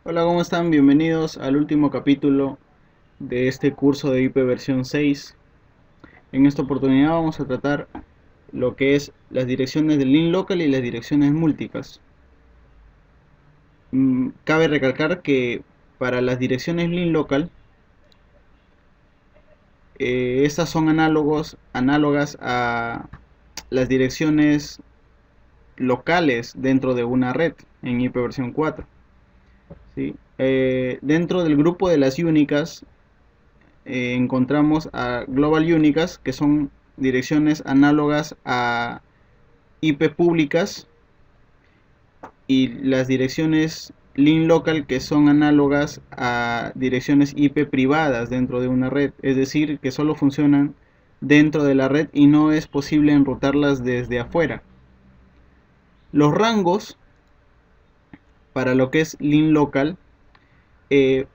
Hola, ¿cómo están? Bienvenidos al último capítulo de este curso de IP versión 6. En esta oportunidad vamos a tratar lo que es las direcciones de link local y las direcciones multicast. Cabe recalcar que para las direcciones link local, estas son análogas a las direcciones locales dentro de una red en IP versión 4. ¿Sí? Dentro del grupo de las únicas encontramos a Global Unicast, que son direcciones análogas a IP públicas, y las direcciones link local, que son análogas a direcciones IP privadas dentro de una red, es decir, que solo funcionan dentro de la red y no es posible enrutarlas desde afuera. Los rangos para lo que es link local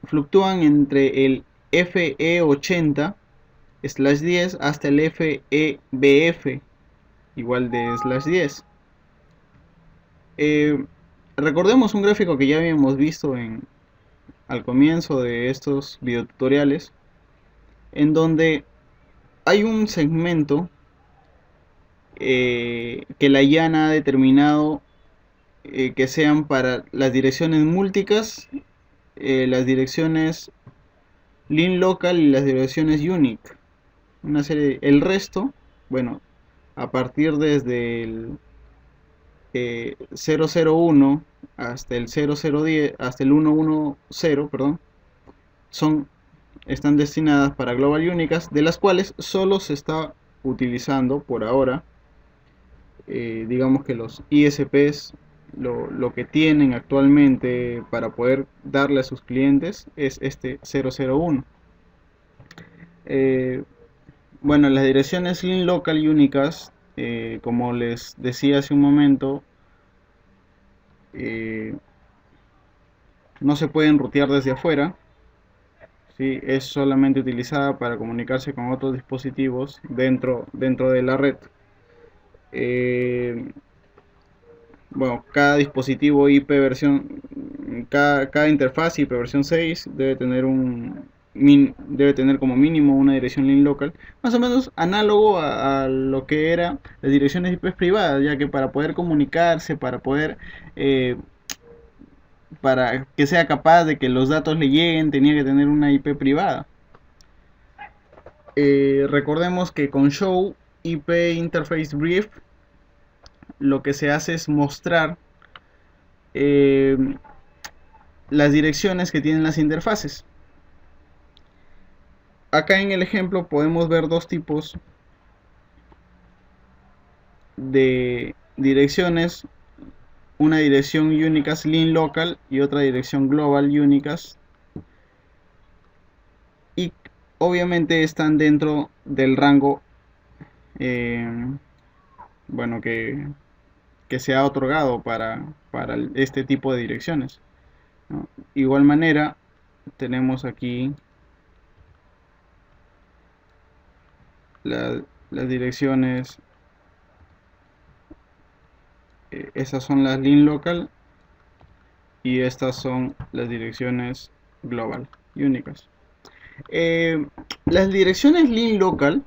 fluctúan entre el FE80/10 hasta el FEBF igual de /10. Eh, Recordemos un gráfico que ya habíamos visto al comienzo de estos videotutoriales, en donde hay un segmento que la IAN ha determinado que sean para las direcciones múlticas, las direcciones link local y las direcciones unique. Una serie, el resto, bueno, a partir desde el 001 hasta el 0010, hasta el 110, perdón, son, están destinadas para Global Unicast, de las cuales solo se está utilizando por ahora, digamos que los ISPs, lo que tienen actualmente para poder darle a sus clientes es este 001. Eh, bueno, las direcciones link local únicas, como les decía hace un momento, eh, no se pueden rutear desde afuera, ¿sí? Es solamente utilizada para comunicarse con otros dispositivos dentro de la red. Eh, bueno, cada dispositivo IP versión, cada interfaz IP versión 6 debe tener como mínimo una dirección link local, más o menos análogo a lo que eran las direcciones IP privadas, ya que para poder comunicarse, eh, para que sea capaz de que los datos le lleguen, tenía que tener una IP privada. Recordemos que con Show IP Interface Brief lo que se hace es mostrar eh, las direcciones que tienen las interfaces. Acá en el ejemplo podemos ver dos tipos de direcciones, una dirección Unicast link local y otra dirección Global Unicast, y obviamente están dentro del rango eh, bueno que se ha otorgado para este tipo de direcciones, ¿no? Igual manera tenemos aquí las direcciones, esas son las link local y estas son las direcciones global únicas. Las direcciones link local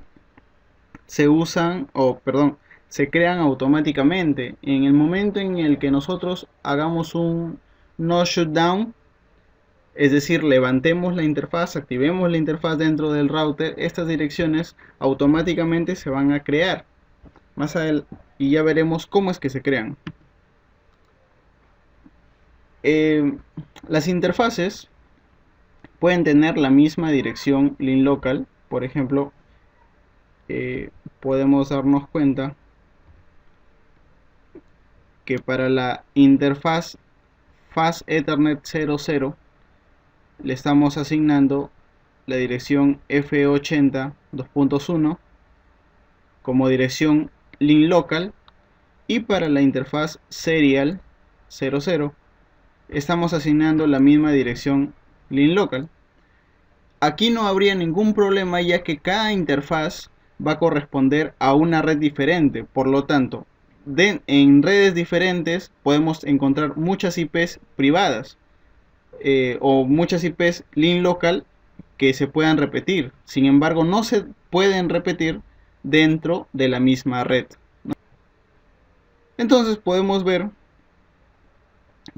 se usan, o perdón, se crean automáticamente en el momento en el que nosotros hagamos un no shutdown, es decir, levantemos la interfaz, activemos la interfaz dentro del router. Estas direcciones automáticamente se van a crear más adelante y ya veremos cómo es que se crean. Eh, las interfaces pueden tener la misma dirección link local. Por ejemplo, podemos darnos cuenta que para la interfaz Fast Ethernet 00 le estamos asignando la dirección F80 2.1 como dirección link local, y para la interfaz Serial 00 estamos asignando la misma dirección link local. Aquí no habría ningún problema, ya que cada interfaz va a corresponder a una red diferente. Por lo tanto, en redes diferentes podemos encontrar muchas IPs privadas. o muchas IPs link local que se puedan repetir. Sin embargo, no se pueden repetir dentro de la misma red. Entonces podemos ver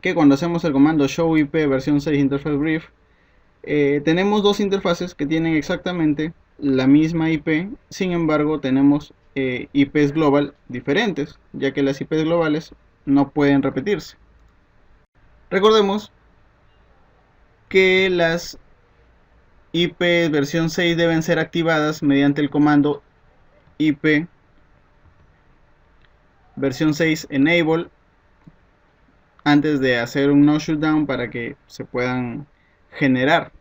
que cuando hacemos el comando show IP versión 6 interface brief, tenemos dos interfaces que tienen exactamente la misma IP. Sin embargo, tenemos IPs global diferentes, ya que las IPs globales no pueden repetirse. Recordemos que las IPs versión 6 deben ser activadas mediante el comando IP versión 6 enable antes de hacer un no shutdown para que se puedan generar,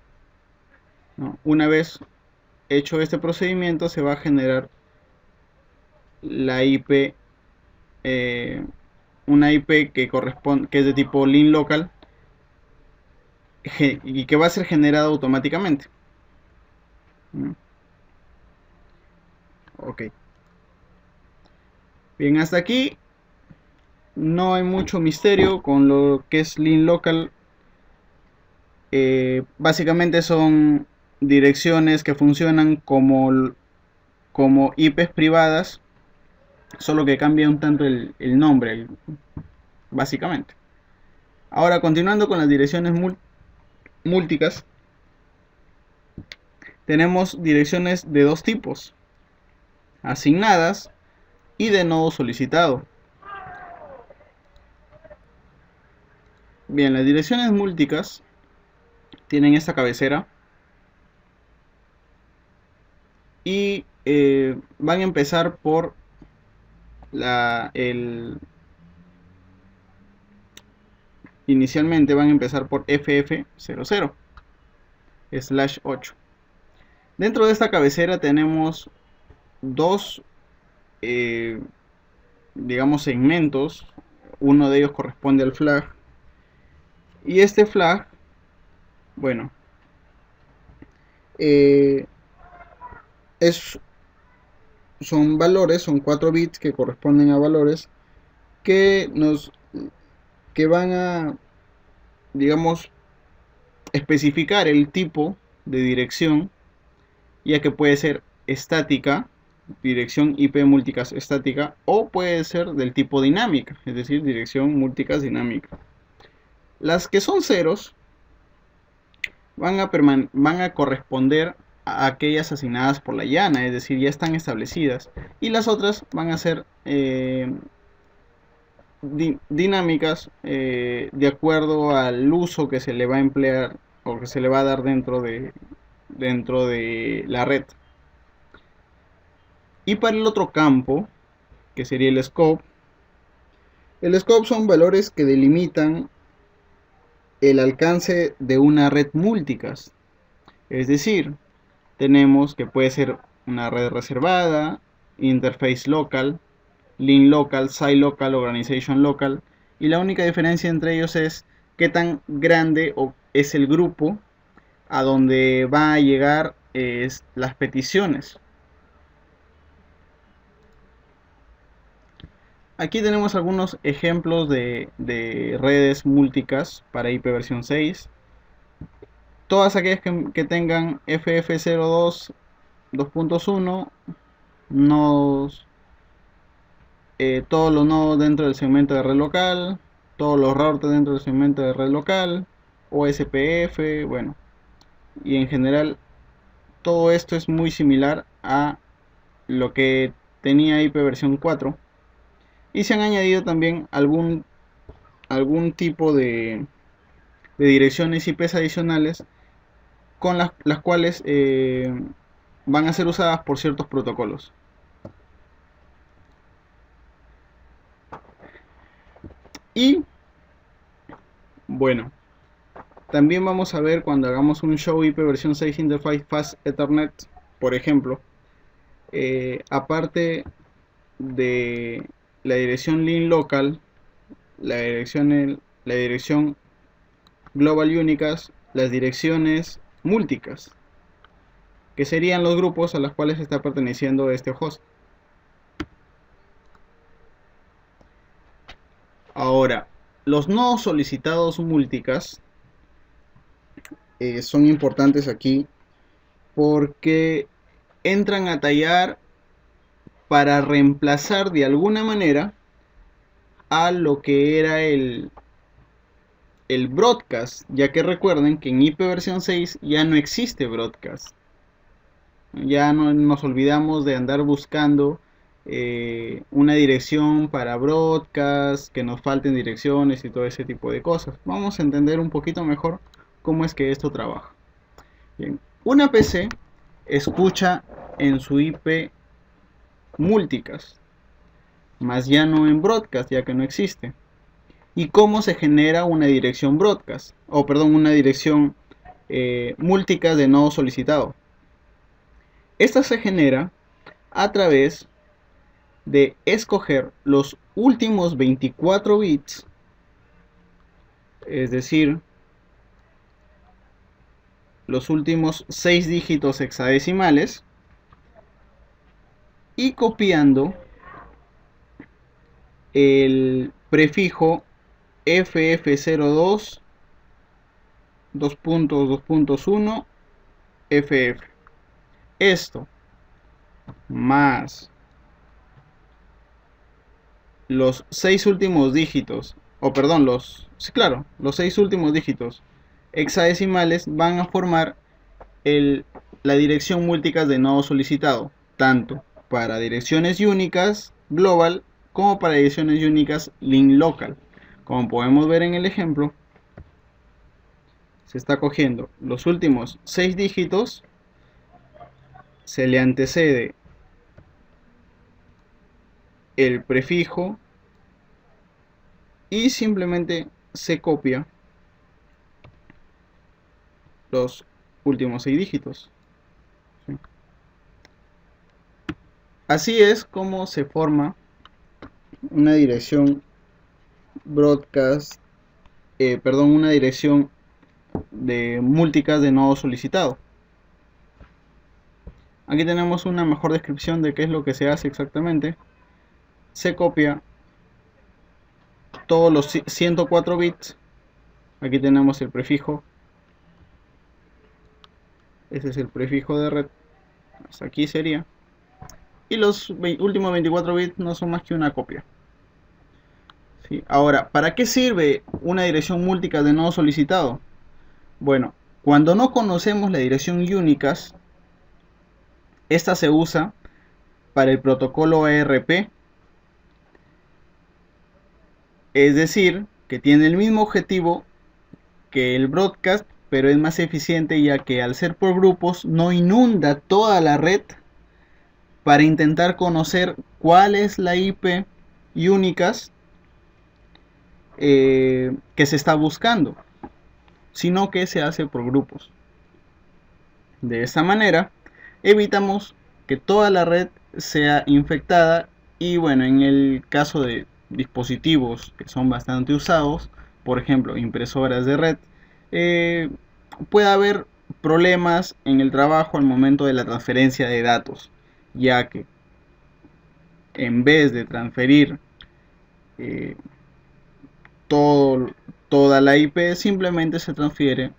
¿no? Una vez hecho este procedimiento, se va a generar la IP, una IP que corresponde, que es de tipo link local y que va a ser generada automáticamente. Ok. Bien, hasta aquí no hay mucho misterio con lo que es link local. Básicamente son direcciones que funcionan como IPs privadas, solo que cambia un tanto el nombre, básicamente. Ahora, continuando con las direcciones múlticas, tenemos direcciones de dos tipos: asignadas y de nodo solicitado. Bien, las direcciones múlticas tienen esta cabecera y van a empezar por inicialmente van a empezar por FF00/8. Dentro de esta cabecera tenemos dos, digamos, segmentos. Uno de ellos corresponde al flag, y este flag, bueno, son valores, son 4 bits que corresponden a valores que van a, digamos, especificar el tipo de dirección, ya que puede ser estática, dirección IP multicast estática, o puede ser del tipo dinámica, es decir, dirección multicast dinámica. Las que son ceros van a corresponder a aquellas asignadas por la llana, es decir, ya están establecidas, y las otras van a ser dinámicas, de acuerdo al uso que se le va a emplear o que se le va a dar dentro de la red. Y para el otro campo, que sería el scope son valores que delimitan el alcance de una red multicast. Es decir, tenemos que puede ser una red reservada, interface local, link local, site local, organization local, y la única diferencia entre ellos es qué tan grande es el grupo a donde va a llegar las peticiones. Aquí tenemos algunos ejemplos de redes multicast para IP versión 6. Todas aquellas que tengan FF02 2.1 nodos, todos los nodos dentro del segmento de red local, todos los routers dentro del segmento de red local, OSPF, bueno, y en general todo esto es muy similar a lo que tenía IP versión 4, y se han añadido también algún tipo de direcciones IPs adicionales con las cuales van a ser usadas por ciertos protocolos. Y bueno, también vamos a ver cuando hagamos un show IP versión 6 interface fast ethernet, por ejemplo, aparte de la dirección link local, la dirección global unicast, las direcciones multicast, que serían los grupos a los cuales está perteneciendo este host. Ahora, los nodos solicitados multicast son importantes aquí porque entran a tallar para reemplazar de alguna manera a lo que era el broadcast, ya que recuerden que en IP versión 6 ya no existe broadcast. Ya no nos olvidamos de andar buscando una dirección para broadcast, que nos falten direcciones y todo ese tipo de cosas. Vamos a entender un poquito mejor cómo es que esto trabaja. Bien, una PC escucha en su IP multicast, más ya no en broadcast, ya que no existe. ¿Y cómo se genera una dirección broadcast? O perdón, una dirección multicast de nodo solicitado. Esta se genera a través de escoger los últimos 24 bits, es decir, los últimos 6 dígitos hexadecimales, y copiando el prefijo FF02 2.2.1 FF. Esto más los 6 últimos dígitos, o perdón, los 6 últimos dígitos hexadecimales van a formar la dirección multicast de nodo solicitado, tanto para direcciones únicas global como para direcciones únicas link local. Como podemos ver en el ejemplo, se está cogiendo los últimos 6 dígitos, se le antecede el prefijo y simplemente se copia los últimos 6 dígitos. ¿Sí? Así es como se forma una dirección broadcast, una dirección de multicast de nodo solicitado. Aquí tenemos una mejor descripción de qué es lo que se hace exactamente. Se copia todos los 104 bits. Aquí tenemos el prefijo. Ese es el prefijo de red. Hasta aquí sería. Y los últimos 24 bits no son más que una copia. ¿Sí? Ahora, ¿para qué sirve una dirección multicast de nodo solicitado? Bueno, cuando no conocemos la dirección unicast, esta se usa para el protocolo ARP, es decir, que tiene el mismo objetivo que el broadcast, pero es más eficiente ya que al ser por grupos no inunda toda la red para intentar conocer cuál es la IP unicast que se está buscando, sino que se hace por grupos. De esta manera evitamos que toda la red sea infectada y bueno, en el caso de dispositivos que son bastante usados, por ejemplo impresoras de red, puede haber problemas en el trabajo al momento de la transferencia de datos, ya que en vez de transferir eh, todo, toda la IP, simplemente se transfiere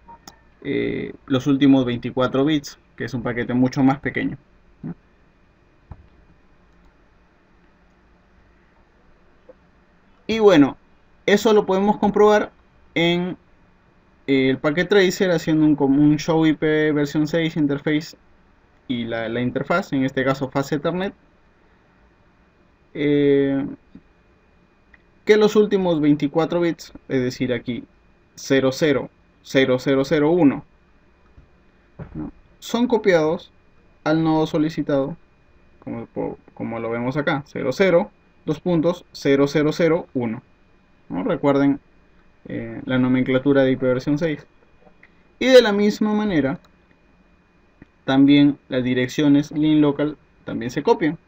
los últimos 24 bits, que es un paquete mucho más pequeño. Y bueno, eso lo podemos comprobar en el Packet Tracer haciendo un común show IP versión 6 interface y la interfaz, en este caso fase Ethernet, que los últimos 24 bits, es decir aquí 000001, ¿no?, son copiados al nodo solicitado, como lo vemos acá, 00 2.0001, ¿no? Recuerden la nomenclatura de IP versión 6. Y de la misma manera, también las direcciones link local también se copian,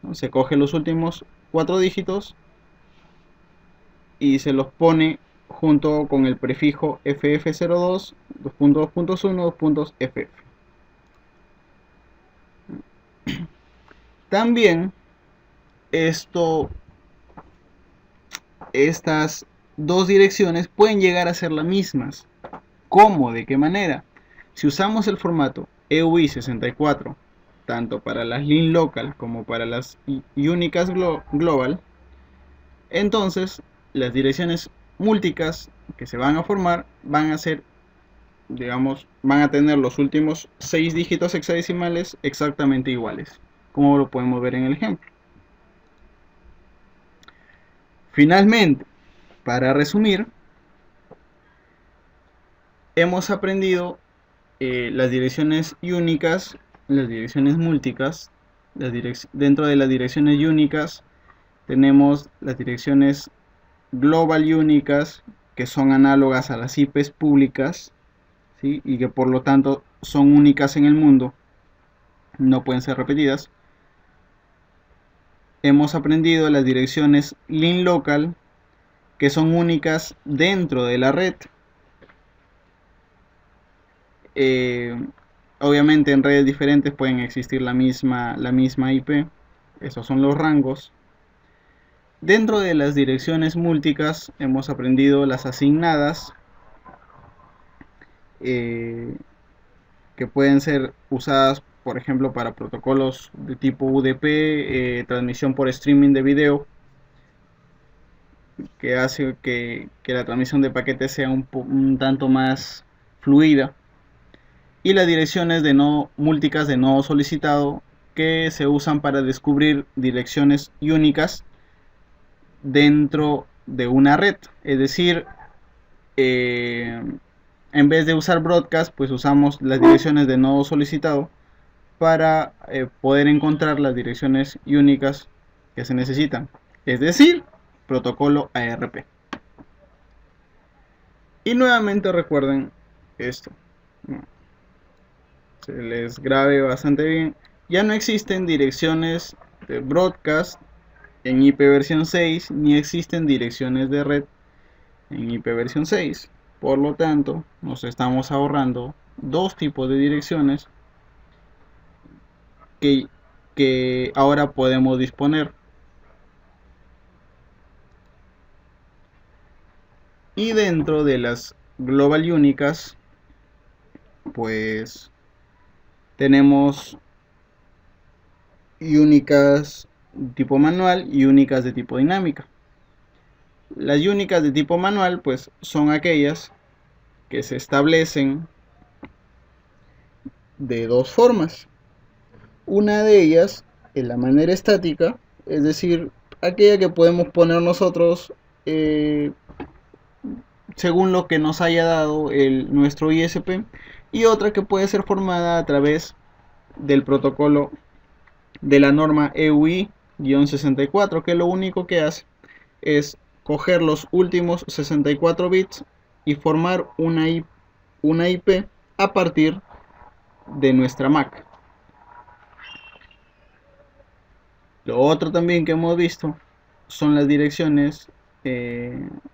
¿no? Se coge los últimos 4 dígitos y se los pone junto con el prefijo FF02 2.2.1 2.ff. También estas dos direcciones pueden llegar a ser las mismas. ¿Cómo? ¿De qué manera? Si usamos el formato EUI64 tanto para las link local como para las Unicast global, entonces las direcciones múlticas que se van a formar van a ser, digamos, van a tener los últimos 6 dígitos hexadecimales exactamente iguales, como lo podemos ver en el ejemplo. Finalmente, para resumir, hemos aprendido las direcciones únicas, las direcciones múlticas. Dentro de las direcciones únicas tenemos las direcciones global únicas, que son análogas a las IPs públicas, ¿sí? Y que por lo tanto son únicas en el mundo, no pueden ser repetidas. Hemos aprendido las direcciones link local, que son únicas dentro de la red. Obviamente en redes diferentes pueden existir la misma IP. Esos son los rangos. Dentro de las direcciones múlticas hemos aprendido las asignadas, que pueden ser usadas, por ejemplo, para protocolos de tipo UDP, transmisión por streaming de video, que hace que la transmisión de paquetes sea un tanto más fluida. Y las direcciones de nodo múlticas de nodo solicitado, que se usan para descubrir direcciones únicas dentro de una red. Es decir, en vez de usar broadcast, pues usamos las direcciones de nodo solicitado para poder encontrar las direcciones únicas que se necesitan. Es decir, protocolo ARP. Y nuevamente recuerden esto. Se les grabe bastante bien. Ya no existen direcciones de broadcast en IP versión 6, ni existen direcciones de red en IP versión 6. Por lo tanto, nos estamos ahorrando dos tipos de direcciones que ahora podemos disponer. Y dentro de las global únicas, pues tenemos únicas tipo manual y únicas de tipo dinámica. Las únicas de tipo manual pues son aquellas que se establecen de dos formas. Una de ellas es la manera estática, es decir, aquella que podemos poner nosotros según lo que nos haya dado nuestro ISP, y otra que puede ser formada a través del protocolo de la norma EUI-64, que lo único que hace es coger los últimos 64 bits y formar una IP a partir de nuestra Mac. Lo otro también que hemos visto son las direcciones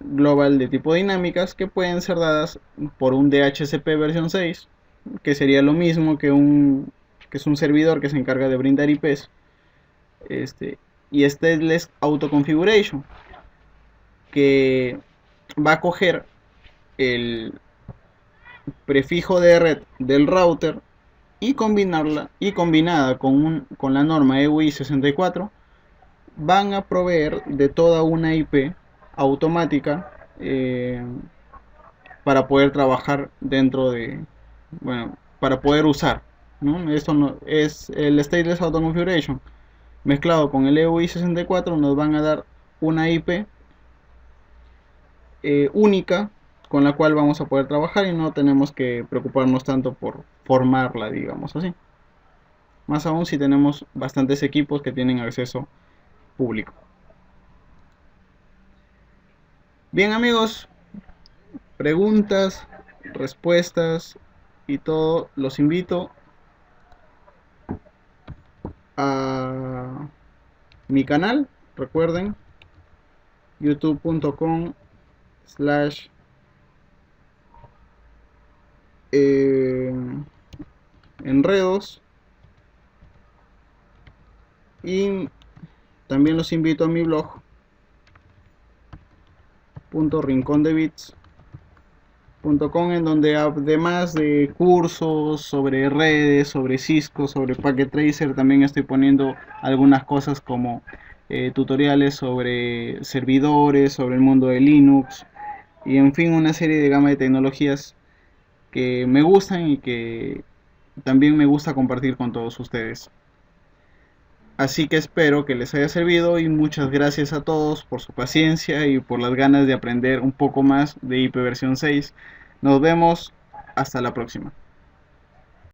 global de tipo dinámicas, que pueden ser dadas por un DHCP versión 6, que sería lo mismo que es un servidor que se encarga de brindar IPs, y stateless auto configuration, que va a coger el prefijo de red del router y combinada con la norma EUI 64 van a proveer de toda una IP automática, para poder trabajar dentro de, bueno, para poder usar, ¿no? Esto no, es el stateless auto configuration mezclado con el EUI 64, nos van a dar una IP única con la cual vamos a poder trabajar y no tenemos que preocuparnos tanto por formarla, digamos así. Más aún si tenemos bastantes equipos que tienen acceso público. Bien amigos, preguntas, respuestas y todo, los invito a mi canal. Recuerden, youtube.com/enredos, y también los invito a mi blog .rincondebits en donde además de cursos sobre redes, sobre Cisco, sobre Packet Tracer, también estoy poniendo algunas cosas como tutoriales sobre servidores, sobre el mundo de Linux y en fin una serie de gama de tecnologías que me gustan y que también me gusta compartir con todos ustedes. Así que espero que les haya servido y muchas gracias a todos por su paciencia y por las ganas de aprender un poco más de IPv6. Nos vemos, hasta la próxima.